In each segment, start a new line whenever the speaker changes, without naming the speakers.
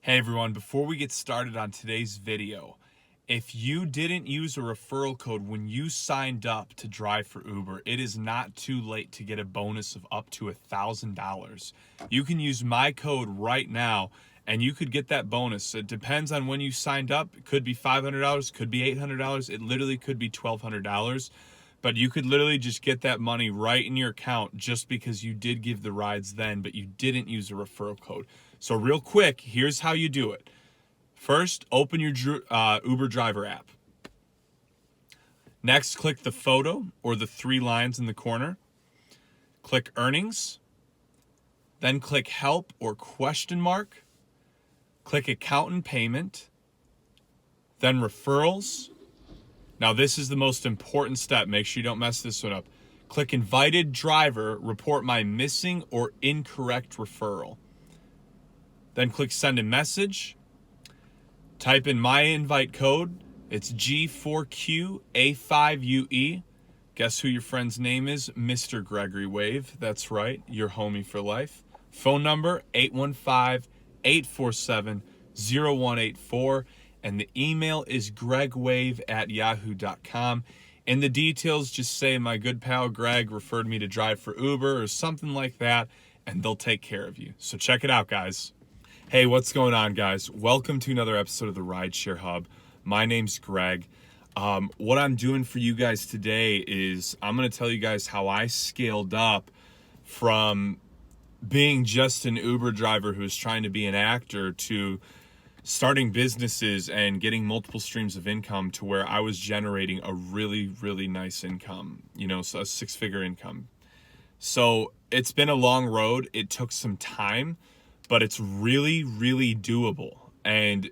Hey everyone, before we get started on today's video, if you didn't use a referral code when you signed up to drive for Uber, it is not too late to get a bonus of up to $1,000. You can use my code right now and you could get that bonus. It depends on when you signed up. It could be $500, could be $800, it literally could be $1,200. But you could literally just get that money right in your account just because you did give the rides then, but you didn't use a referral code. So real quick, here's how you do it. First, open your Uber driver app. Next, click the photo or the 3 lines in the corner. Click earnings. Then click help or question mark. Click account and payment. Then referrals. Now this is the most important step. Make sure you don't mess this one up. Click invited driver, report my missing or incorrect referral. Then click send a message. Type in my invite code. It's G4QA5UE. Guess who your friend's name is? Mr. Gregory Wave. That's right, your homie for life. Phone number 815-847-0184. And the email is gregwave@yahoo.com. In the details, just say my good pal Greg referred me to drive for Uber or something like that, and they'll take care of you. So check it out, guys. Hey, what's going on, guys? Welcome to another episode of the Rideshare Hub. My name's Greg. What I'm doing for you guys today is I'm going to tell you guys how I scaled up from being just an Uber driver who's trying to be an actor to starting businesses and getting multiple streams of income to where I was generating a really, really nice income, so a 6-figure income. So it's been a long road. It took some time, but it's really, really doable. And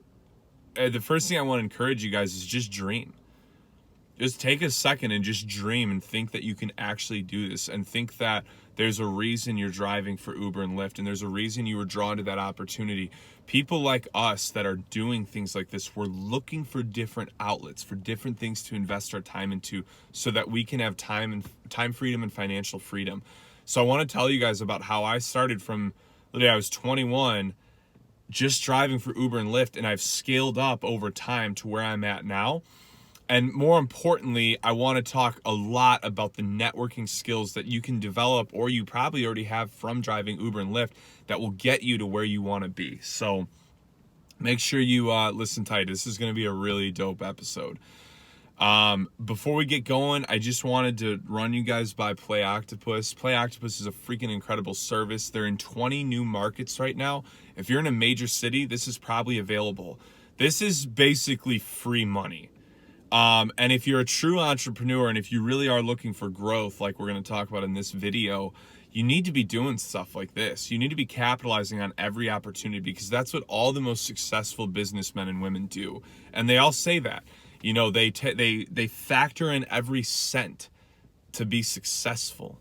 the first thing I want to encourage you guys is just dream. Just take a second and just dream and think that you can actually do this, and think that there's a reason you're driving for Uber and Lyft, and there's a reason you were drawn to that opportunity. People like us that are doing things like this, we're looking for different outlets, for different things to invest our time into so that we can have time freedom and financial freedom. So I want to tell you guys about how I started from the day I was 21, just driving for Uber and Lyft, and I've scaled up over time to where I'm at now. And more importantly, I want to talk a lot about the networking skills that you can develop, or you probably already have from driving Uber and Lyft, that will get you to where you want to be. So make sure you listen tight. This is going to be a really dope episode. Before we get going, I just wanted to run you guys by PlayOctopus. PlayOctopus is a freaking incredible service. They're in 20 new markets right now. If you're in a major city, this is probably available. This is basically free money. And if you're a true entrepreneur, and if you really are looking for growth, like we're going to talk about in this video, you need to be doing stuff like this. You need to be capitalizing on every opportunity, because that's what all the most successful businessmen and women do. And they all say that, they factor in every cent to be successful,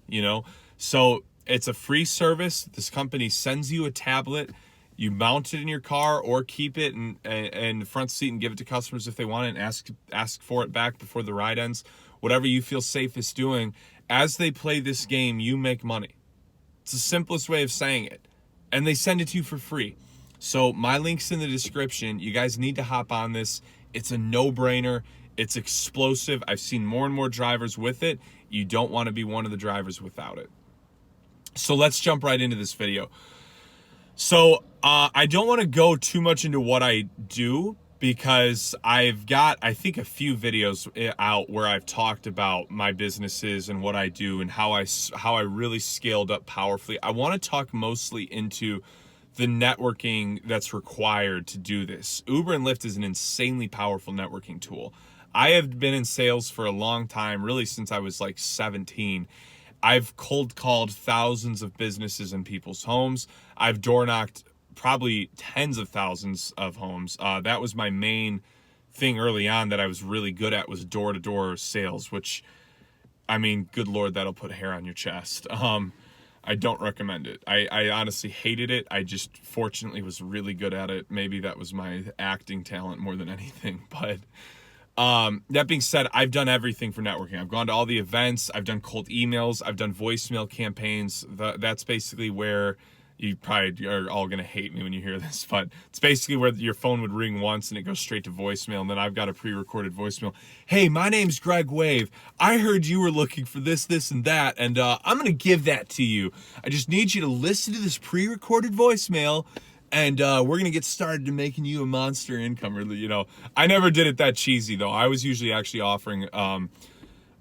So it's a free service. This company sends you a tablet. You mount it in your car, or keep it in the front seat and give it to customers if they want it, and ask for it back before the ride ends. Whatever you feel safest doing. As they play this game, you make money. It's the simplest way of saying it. And they send it to you for free. So my link's in the description. You guys need to hop on this. It's a no-brainer. It's explosive. I've seen more and more drivers with it. You don't want to be one of the drivers without it. So let's jump right into this video. So I don't want to go too much into what I do, because I've got, I think, a few videos out where I've talked about my businesses and what I do and how I really scaled up powerfully. I want to talk mostly into the networking that's required to do this. Uber and Lyft is an insanely powerful networking tool. I have been in sales for a long time, really since I was like 17. I've cold called thousands of businesses in people's homes. I've door knocked probably tens of thousands of homes. That was my main thing early on that I was really good at, was door-to-door sales, which, I mean, good Lord, that'll put hair on your chest. I don't recommend it. I honestly hated it. I just fortunately was really good at it. Maybe that was my acting talent more than anything, but that being said, I've done everything for networking. I've gone to all the events. I've done cold emails. I've done voicemail campaigns. That's basically where You probably are all going to hate me when you hear this, but it's basically where your phone would ring once and it goes straight to voicemail, and then I've got a pre-recorded voicemail. Hey, my name's Greg Wave. I heard you were looking for this, this, and that, and I'm going to give that to you. I just need you to listen to this pre-recorded voicemail, and we're going to get started to making you a monster income. Or, you know, I never did it that cheesy, though. I was usually actually offering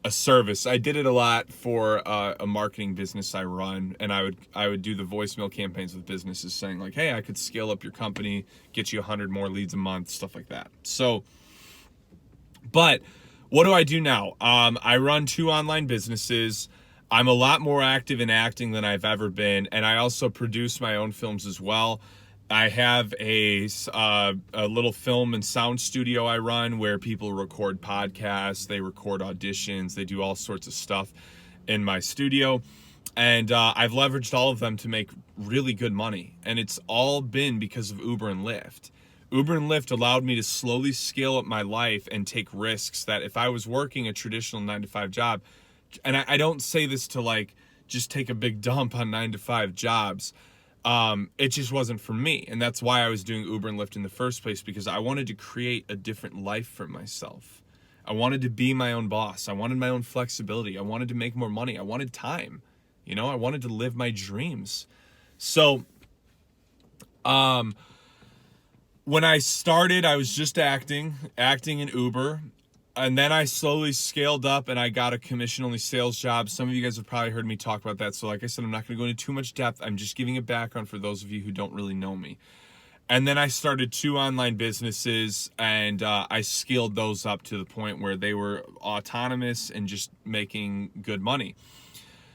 a service. I did it a lot for a marketing business I run, and I would do the voicemail campaigns with businesses saying like, hey, I could scale up your company, get you 100 more leads a month, stuff like that. So, but what do I do now? I run 2 online businesses. I'm a lot more active in acting than I've ever been, and I also produce my own films as well. I have a little film and sound studio I run where people record podcasts, they record auditions, they do all sorts of stuff in my studio. And I've leveraged all of them to make really good money. And it's all been because of Uber and Lyft. Uber and Lyft allowed me to slowly scale up my life and take risks that if I was working a traditional 9-to-5 job, and I don't say this to like just take a big dump on 9-to-5 jobs, it just wasn't for me. And that's why I was doing Uber and Lyft in the first place, because I wanted to create a different life for myself. I wanted to be my own boss. I wanted my own flexibility. I wanted to make more money. I wanted time. You know, I wanted to live my dreams. So, when I started, I was just acting in Uber. And then I slowly scaled up and I got a commission-only sales job. Some of you guys have probably heard me talk about that. So like I said, I'm not going to go into too much depth. I'm just giving a background for those of you who don't really know me. And then I started 2 online businesses, and I scaled those up to the point where they were autonomous and just making good money.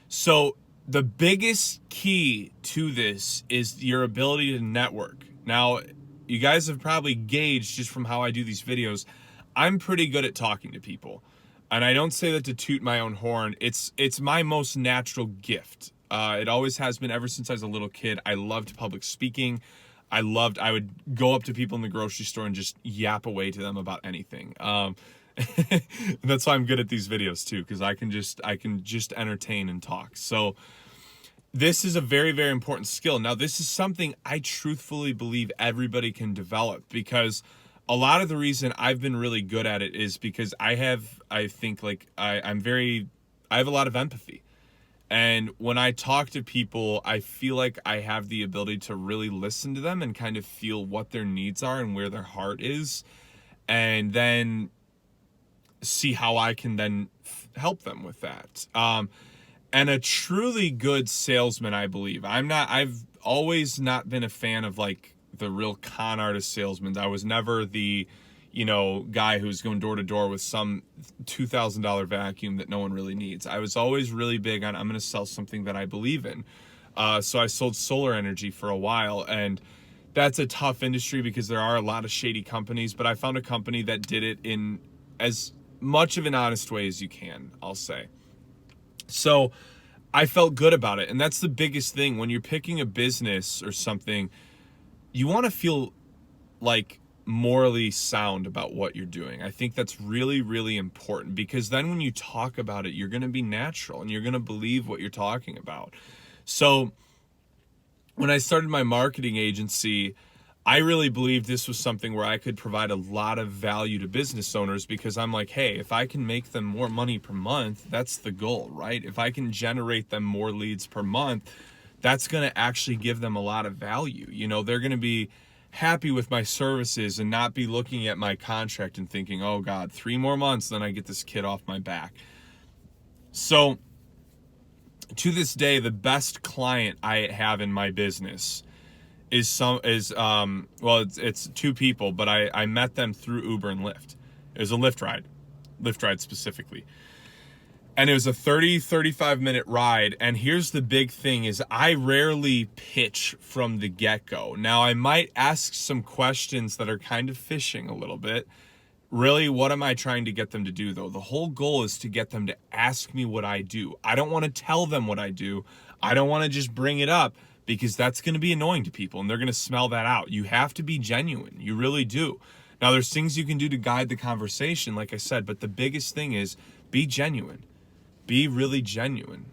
So the biggest key to this is your ability to network. Now, you guys have probably gauged just from how I do these videos, I'm pretty good at talking to people. And I don't say that to toot my own horn. It's my most natural gift. It always has been ever since I was a little kid. I loved public speaking. I would go up to people in the grocery store and just yap away to them about anything. That's why I'm good at these videos too, because I can just entertain and talk. So this is a very, very important skill. Now, this is something I truthfully believe everybody can develop, because a lot of the reason I've been really good at it is because I have a lot of empathy. And when I talk to people, I feel like I have the ability to really listen to them and kind of feel what their needs are and where their heart is, and then see how I can then help them with that. And a truly good salesman, I believe. I've always not been a fan of like the real con artist salesmen. I was never the, guy who's going door to door with some $2,000 vacuum that no one really needs. I was always really big on, I'm going to sell something that I believe in. So I sold solar energy for a while, and that's a tough industry because there are a lot of shady companies, but I found a company that did it in as much of an honest way as you can, I'll say. So I felt good about it. And that's the biggest thing when you're picking a business or something. You want to feel like morally sound about what you're doing. I think that's really, really important, because then when you talk about it, you're going to be natural and you're going to believe what you're talking about. So when I started my marketing agency, I really believed this was something where I could provide a lot of value to business owners, because I'm like, hey, if I can make them more money per month, that's the goal, right? If I can generate them more leads per month, that's going to actually give them a lot of value. They're going to be happy with my services and not be looking at my contract and thinking, oh God, 3 more months, then I get this kid off my back. So to this day, the best client I have in my business is it's 2 people, but I met them through Uber and Lyft. It was a Lyft ride specifically. And it was a 35 minute ride. And here's the big thing is I rarely pitch from the get-go. Now, I might ask some questions that are kind of fishing a little bit. Really, what am I trying to get them to do, though? The whole goal is to get them to ask me what I do. I don't want to tell them what I do. I don't want to just bring it up, because that's going to be annoying to people and they're going to smell that out. You have to be genuine. You really do. Now, there's things you can do to guide the conversation, like I said, but the biggest thing is be genuine. Be really genuine.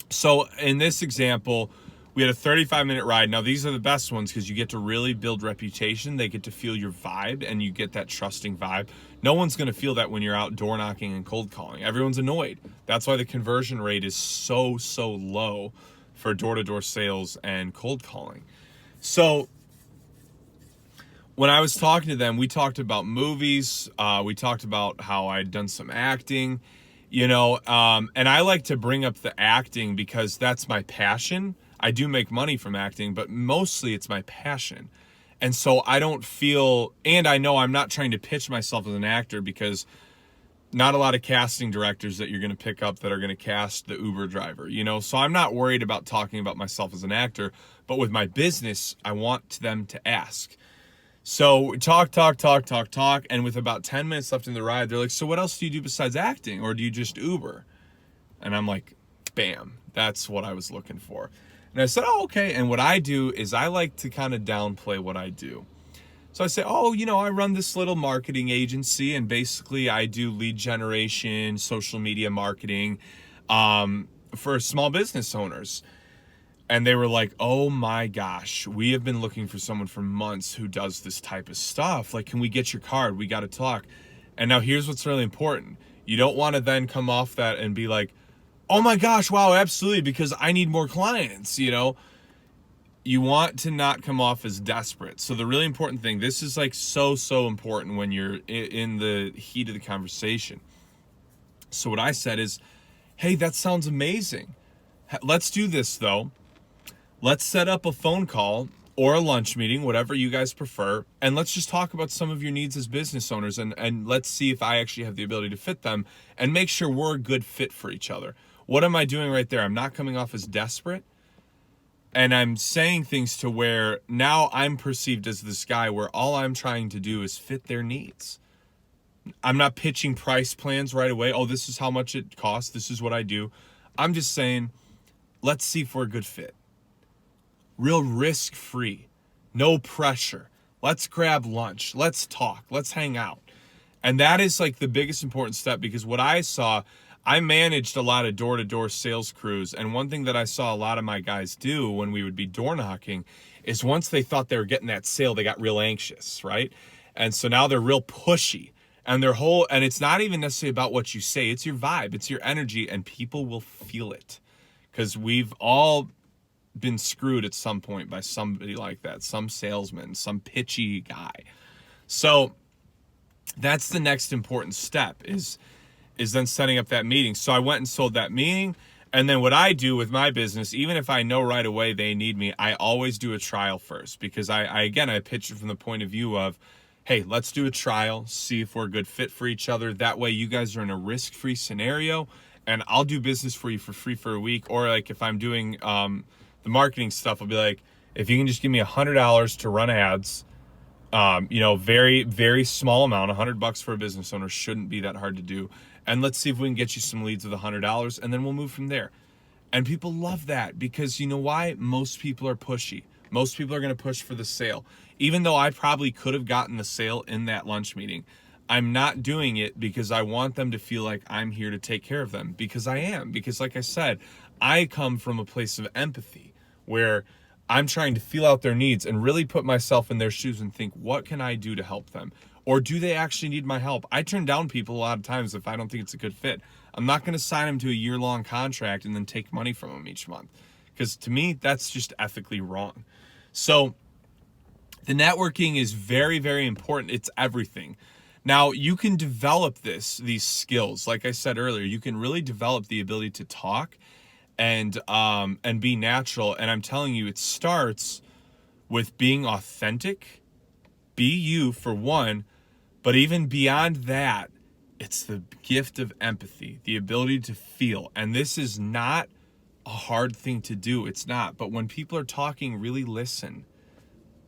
So in this example, We had a 35-minute ride. Now, these are the best ones because you get to really build reputation. They get to feel your vibe, and you get that trusting vibe. No one's going to feel that when you're out door knocking and cold calling. Everyone's annoyed. That's why the conversion rate is so low for door-to-door sales and cold calling. So when I was talking to them, we talked about movies. We talked about how I'd done some acting, and I like to bring up the acting because that's my passion. I do make money from acting, but mostly it's my passion. And so I don't feel, and I know I'm not trying to pitch myself as an actor because not a lot of casting directors that you're going to pick up that are going to cast the Uber driver, So I'm not worried about talking about myself as an actor, but with my business, I want them to ask. So talk. And with about 10 minutes left in the ride, they're like, so what else do you do besides acting? Or do you just Uber? And I'm like, bam, that's what I was looking for. And I said, oh, okay. And what I do is I like to kind of downplay what I do. So I say, I run this little marketing agency, and basically I do lead generation, social media marketing for small business owners. And they were like, oh my gosh, we have been looking for someone for months who does this type of stuff. Like, can we get your card? We got to talk. And now here's what's really important. You don't want to then come off that and be like, oh my gosh, wow, absolutely, because I need more clients, You want to not come off as desperate. So the really important thing, this is like so important when you're in the heat of the conversation. So what I said is, hey, that sounds amazing. Let's do this though. Let's set up a phone call or a lunch meeting, whatever you guys prefer, and let's just talk about some of your needs as business owners, and let's see if I actually have the ability to fit them and make sure we're a good fit for each other. What am I doing right there? I'm not coming off as desperate, and I'm saying things to where now I'm perceived as this guy where all I'm trying to do is fit their needs. I'm not pitching price plans right away. Oh, this is how much it costs. This is what I do. I'm just saying, let's see if we're a good fit. Real risk-free, no pressure. Let's grab lunch. Let's talk. Let's hang out. And that is like the biggest important step, because what I saw, I managed a lot of door-to-door sales crews. And one thing that I saw a lot of my guys do when we would be door knocking is once they thought they were getting that sale, they got real anxious, right? And so now they're real pushy. And and it's not even necessarily about what you say. It's your vibe. It's your energy. And people will feel it. Because we've all been screwed at some point by somebody like that. Some salesman, some pitchy guy. So that's the next important step is then setting up that meeting. So I went and sold that meeting. And then what I do with my business, even if I know right away they need me, I always do a trial first, because I pitch it from the point of view of, hey, let's do a trial, see if we're a good fit for each other. That way you guys are in a risk-free scenario, and I'll do business for you for free for a week. Or like if I'm doing the marketing stuff, I'll be like, if you can just give me $100 to run ads, very, very small amount, $100 for a business owner shouldn't be that hard to do. And let's see if we can get you some leads with $100, and then we'll move from there. And people love that, because you know why? Most people are pushy. Most people are going to push for the sale. Even though I probably could have gotten the sale in that lunch meeting, I'm not doing it because I want them to feel like I'm here to take care of them, because I am. Because like I said, I come from a place of empathy where I'm trying to feel out their needs and really put myself in their shoes and think, what can I do to help them? Or do they actually need my help? I turn down people a lot of times if I don't think it's a good fit. I'm not going to sign them to a year-long contract and then take money from them each month, because to me, that's just ethically wrong. So the networking is very, very important. It's everything. Now, you can develop these skills. Like I said earlier, you can really develop the ability to talk and be natural. And I'm telling you, it starts with being authentic. Be you, for one, but even beyond that, it's the gift of empathy, the ability to feel. And this is not a hard thing to do. It's not. But when people are talking, really listen.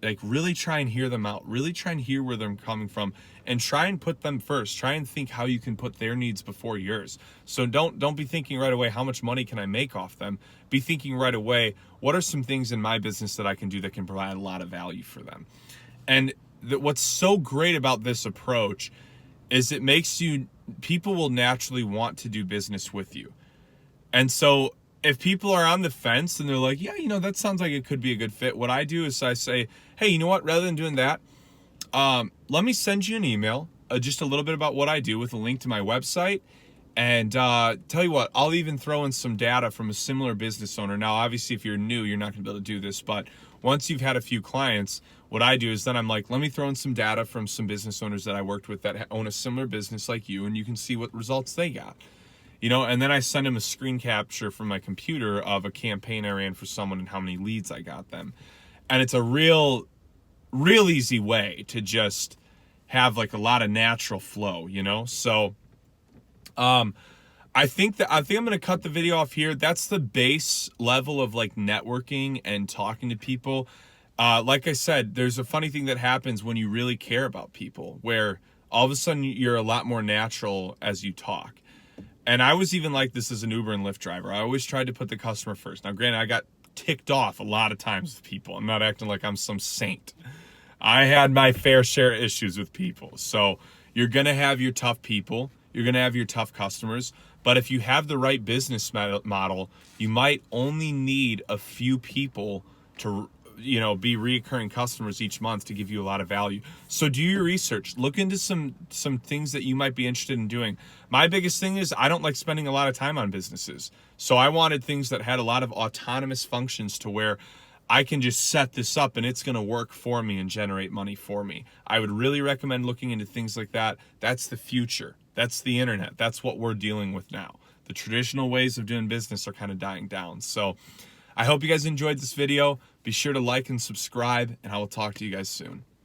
Like, really try and hear them out. Really try and hear where they're coming from, and try and put them first. Try and think how you can put their needs before yours. So don't be thinking right away, how much money can I make off them? Be thinking right away, what are some things in my business that I can do that can provide a lot of value for them? And what's so great about this approach is it makes people will naturally want to do business with you. And so if people are on the fence and they're like, yeah, you know, that sounds like it could be a good fit, what I do is I say, hey, you know what, rather than doing that, let me send you an email, just a little bit about what I do with a link to my website. And tell you what, I'll even throw in some data from a similar business owner. Now, obviously, if you're new, you're not going to be able to do this. But once you've had a few clients, what I do is then I'm like, let me throw in some data from some business owners that I worked with that own a similar business like you, and you can see what results they got. You know, and then I send them a screen capture from my computer of a campaign I ran for someone and how many leads I got them. And it's a real easy way to just have like a lot of natural flow, you know? So I think I'm going to cut the video off here. That's the base level of like networking and talking to people. Like I said, there's a funny thing that happens when you really care about people, where all of a sudden you're a lot more natural as you talk. And I was even like this as an Uber and Lyft driver. I always tried to put the customer first. Now, granted, I got ticked off a lot of times with people. I'm not acting like I'm some saint. I had my fair share of issues with people. So you're going to have your tough people. You're going to have your tough customers. But if you have the right business model, you might only need a few people to, you know, be recurring customers each month to give you a lot of value. So do your research. Look into some things that you might be interested in doing. My biggest thing is I don't like spending a lot of time on businesses. So I wanted things that had a lot of autonomous functions to where I can just set this up and it's going to work for me and generate money for me. I would really recommend looking into things like that. That's the future. That's the internet. That's what we're dealing with now. The traditional ways of doing business are kind of dying down. So I hope you guys enjoyed this video. Be sure to like and subscribe, and I will talk to you guys soon.